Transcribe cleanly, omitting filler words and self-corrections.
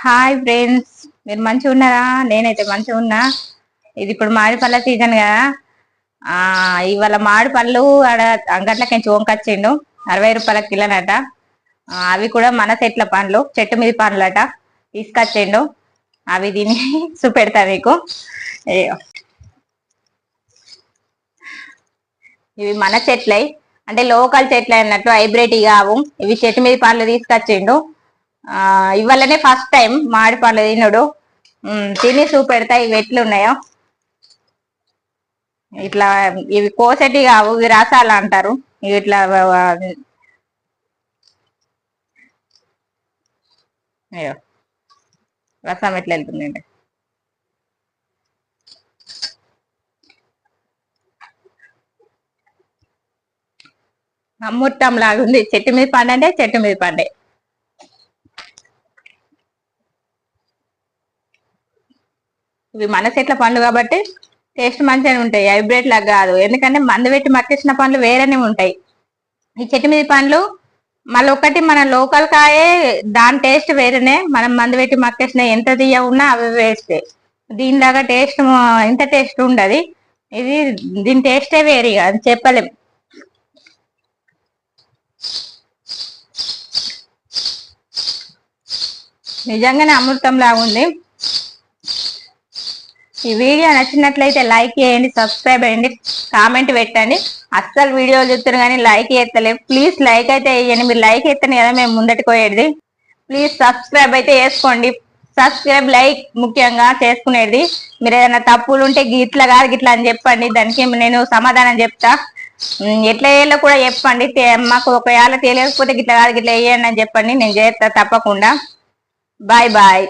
Hi friends, మీరు మంచిగా ఉన్నారా? నేనైతే మంచిగా ఉన్నా. ఇది ఇప్పుడు మామిడి పళ్ళ సీజన్ కదా. ఆ ఇవాళ మామిడి పళ్ళు ఆడ అంగట్లకి వంకొచ్చిండు. 60 రూపాయల కిలోనట. అవి కూడా మన చెట్ల పండ్లు, చెట్టు మీద పండ్లట. తీసుకొచ్చిండు. అవి తిని చూపెడతా మీకు. అయ్యో, ఇవి మన చెట్లై, అంటే లోకల్ చెట్లే అన్నట్టు, హైబ్రిడ్ కావు. ఇవి చెట్టు మీద పండ్లు తీసుకొచ్చిండు. ఇవాళనే ఫస్ట్ టైం మామిడి పండ్లు తినుడు. తిని చూపెడతా ఇవి ఎట్లున్నాయో. ఇట్లా ఇవి కోసటి కావు, ఇవి రసాలు అంటారు. ఇవి ఇట్లా అయ్యో, రసం ఎట్లా వెళ్తుందండి. అమృతం లాగుంది. చెట్టు మీద పండంటే చెట్టు మీద పండే. ఇవి మన చెట్ల పండ్లు కాబట్టి టేస్ట్ మంచిగానే ఉంటాయి. హైబ్రిడ్ లాగా కాదు, ఎందుకంటే మందు పెట్టి మక్కేసిన పండ్లు వేరేనే ఉంటాయి. ఈ చెట్టు మీద పండ్లు మళ్ళీ ఒకటి మన లోకల్ కాయే, దాని టేస్ట్ వేరేనే. మనం మందు పెట్టి మక్కేసిన ఎంత తీయ ఉన్నా అవి వేస్తే దీనిలాగా టేస్ట్ ఇంత టేస్ట్ ఉండదు. ఇది దీని టేస్టే వేరే, అది చెప్పలేం. నిజంగానే అమృతం లాగా ఉంది. ఈ వీడియో నచ్చినట్లయితే లైక్ చేయండి, సబ్స్క్రైబ్ అయ్యండి, కామెంట్ పెట్టండి. అస్సలు వీడియో చూస్తారు కానీ లైక్ చేస్తలేదు. ప్లీజ్ లైక్ అయితే వేయండి. మీరు లైక్ చేస్తేనే కదా మేము ముందటికి పోయేది. ప్లీజ్ సబ్స్క్రైబ్ అయితే చేసుకోండి. సబ్స్క్రైబ్, లైక్ ముఖ్యంగా చేసుకునేది. మీరు ఏదైనా తప్పులు ఉంటే గిట్లా కాదు గిట్లా అని చెప్పండి, దానికి నేను సమాధానం చెప్తా. ఎట్లా వేయాలో కూడా చెప్పండి. మాకు ఒకవేళ తెలియకపోతే గిట్లా కాదు గిట్లా వేయండి అని చెప్పండి, నేను చేస్తా తప్పకుండా. Bye bye.